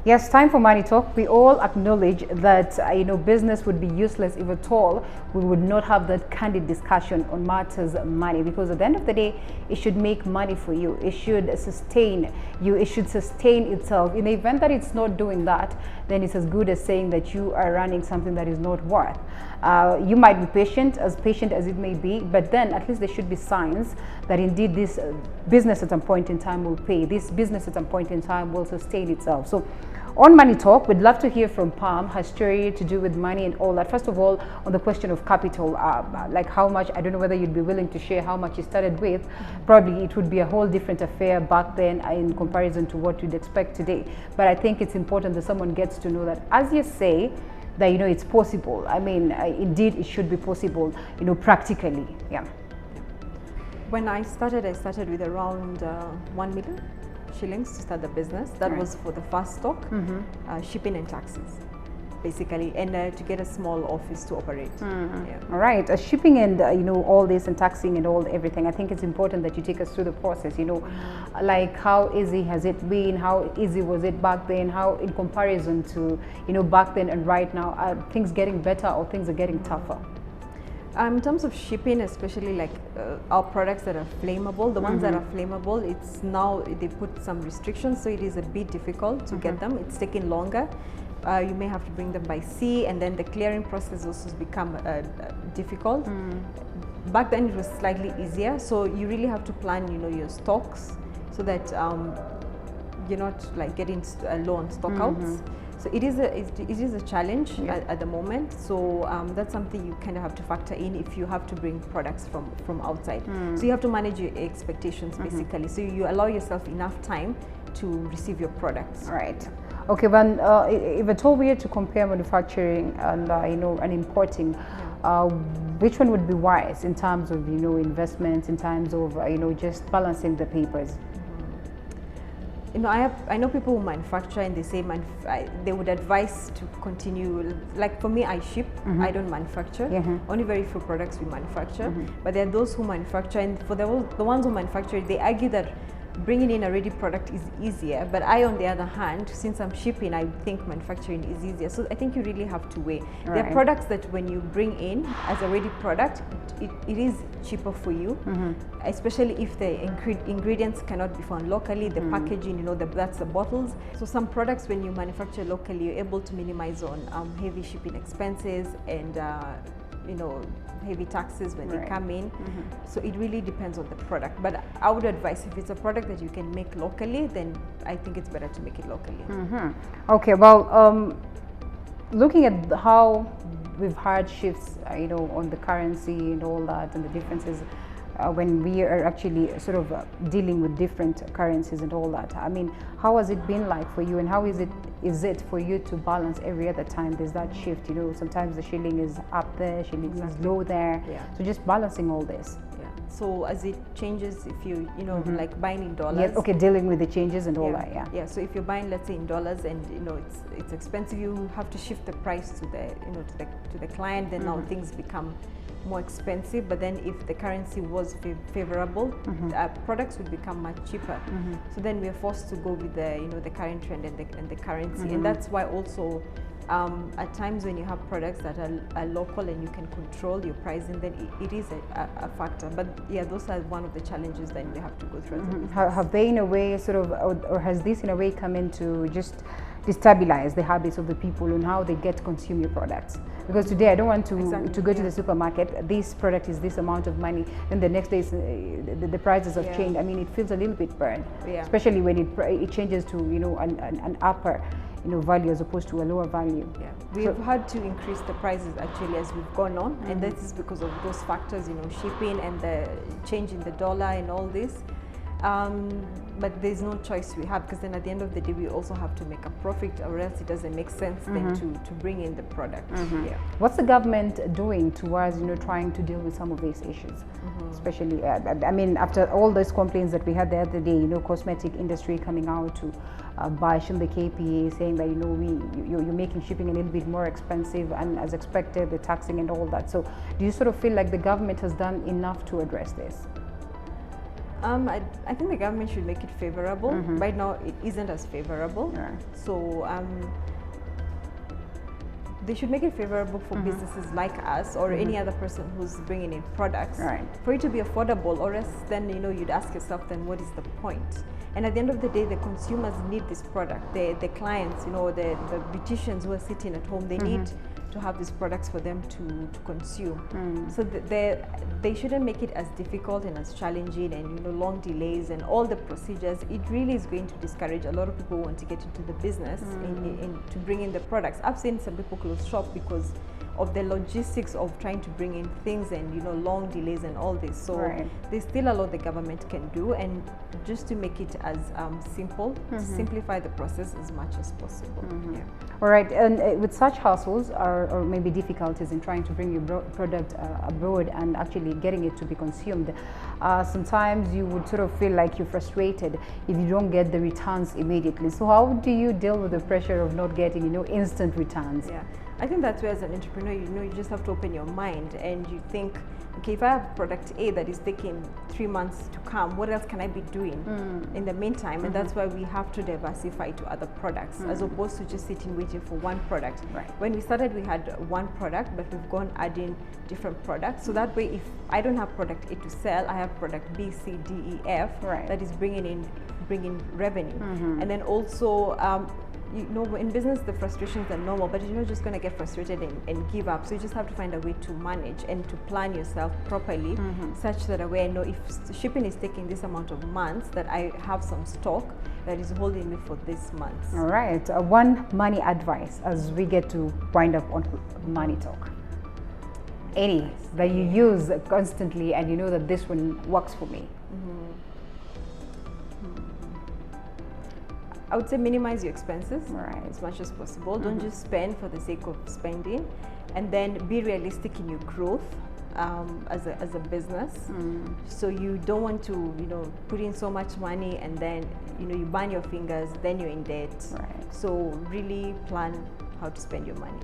Yes, time for money talk. We all acknowledge that business would be useless if at all we would not have that candid discussion on matters of money, because at the end of the day, it should make money for you. It should sustain you. It should sustain itself. In the event that it's not doing that, then it's as good as saying that you are running something that is not worth. You might be patient as it may be, but then at least there should be signs that indeed this business at some point in time will pay. This business at some point in time will sustain itself. So on Money Talk, we'd love to hear from Pam, her story to do with money and all that. First of all, on the question of capital, like how much, I don't know whether you'd be willing to share how much you started with. Probably it would be a whole different affair back then in comparison to what you'd expect today. But I think it's important that someone gets to know that, as you say, that it's possible. I mean, indeed it should be possible, practically. Yeah. When I started with around 1 million shillings to start the business. That was for the first stock, shipping and taxes, basically, and to get a small office to operate. Yeah. All right, shipping and all this and taxing and everything. I think it's important that you take us through the process. Like how easy has it been? How easy was it back then? How, in comparison to back then and right now, are things getting better or things are getting tougher? In terms of shipping, especially like our products that are flammable, the ones that are flammable, it's now they put some restrictions, so it is a bit difficult to get them. It's taking longer. You may have to bring them by sea, and then the clearing process also has become difficult. Back then it was slightly easier, so you really have to plan, your stocks so that you're not like getting low on stock outs. So it is a challenge at the moment. So that's something you kind of have to factor in if you have to bring products from outside. So you have to manage your expectations basically. So you allow yourself enough time to receive your products. Right. Okay, but if at all we had to compare manufacturing and and importing, which one would be wise in terms of investments, in terms of just balancing the papers? I know people who manufacture and they say they would advise to continue. Like for me, I ship, I don't manufacture. Only very few products we manufacture. But there are those who manufacture, and for the ones who manufacture, they argue that bringing in a ready product is easier. But I, on the other hand, since I'm shipping, I think manufacturing is easier. So I think you really have to weigh. Right. There are products that when you bring in as a ready product, it is cheaper for you, especially if the ingredients cannot be found locally, the packaging, that's the bottles. So some products, when you manufacture locally, you're able to minimize on heavy shipping expenses and heavy taxes when they come in. So it really depends on the product. But I would advise, if it's a product that you can make locally, then I think it's better to make it locally. Okay, well, looking at how we've had shifts, on the currency and all that, and the differences when we are actually sort of dealing with different currencies and all that. I mean, how has it been like for you, and how is it for you to balance every other time there's that shift? Sometimes the shilling is up there, shilling is low there. So just balancing all this. So as it changes, if you like buying in dollars. Yes. Okay, dealing with the changes and all that. Yeah. So if you're buying, let's say, in dollars, and it's expensive, you have to shift the price to the client. Then now things become more expensive. But then if the currency was favorable, products would become much cheaper. So then we are forced to go with the current trend and the currency, and that's why also. At times when you have products that are local and you can control your pricing, then it is a factor. But yeah, those are one of the challenges that we have to go through. Have they in a way sort of, or has this in a way come in to just destabilize the habits of the people on how they get to consume your products? Because today I don't want to go to the supermarket, this product is this amount of money, and the next day the prices have changed. I mean, it feels a little bit burned, especially when it changes to an upper value as opposed to a lower value. We've had to increase the prices actually as we've gone on, and that is because of those factors, shipping and the change in the dollar and all this. But there's no choice we have, because then at the end of the day we also have to make a profit, or else it doesn't make sense then to bring in the product. What's the government doing towards trying to deal with some of these issues? Especially, I mean, after all those complaints that we had the other day, cosmetic industry coming out to bash the KPA, saying that you're making shipping a little bit more expensive, and as expected, the taxing and all that. So do you sort of feel like the government has done enough to address this? I think the government should make it favorable. Right now, it isn't as favorable. So they should make it favorable for businesses like us or any other person who's bringing in products for it to be affordable, or else then you'd ask yourself, then what is the point? And at the end of the day, the consumers need this product. The clients, the beauticians who are sitting at home, they need to have these products for them to consume. So they shouldn't make it as difficult and as challenging and long delays and all the procedures. It really is going to discourage a lot of people who want to get into the business to bring in the products. I've seen some people close shop because of the logistics of trying to bring in things and long delays and all this. So there's still a lot the government can do, and just to make it as simple, to simplify the process as much as possible. All right, and with such hassles or maybe difficulties in trying to bring your product abroad and actually getting it to be consumed, sometimes you would sort of feel like you're frustrated if you don't get the returns immediately. So how do you deal with the pressure of not getting instant returns? I think that's where, as an entrepreneur, you just have to open your mind and you think, okay, if I have product A that is taking 3 months to come, what else can I be doing in the meantime? And that's why we have to diversify to other products as opposed to just sitting waiting for one product. When we started, we had one product, but we've gone adding different products. So that way, if I don't have product A to sell, I have product B, C, D, E, F that is bringing revenue. And then also, in business, the frustrations are normal, but you're not just going to get frustrated and give up. So you just have to find a way to manage and to plan yourself properly, such that I know if shipping is taking this amount of months, that I have some stock that is holding me for this month. All right. One money advice as we get to wind up on Money Talk. Any that you use constantly and you know that this one works for me. I would say minimize your expenses as much as possible. Don't just spend for the sake of spending, and then be realistic in your growth as a business. So you don't want to put in so much money and then you burn your fingers, then you're in debt. So really plan how to spend your money.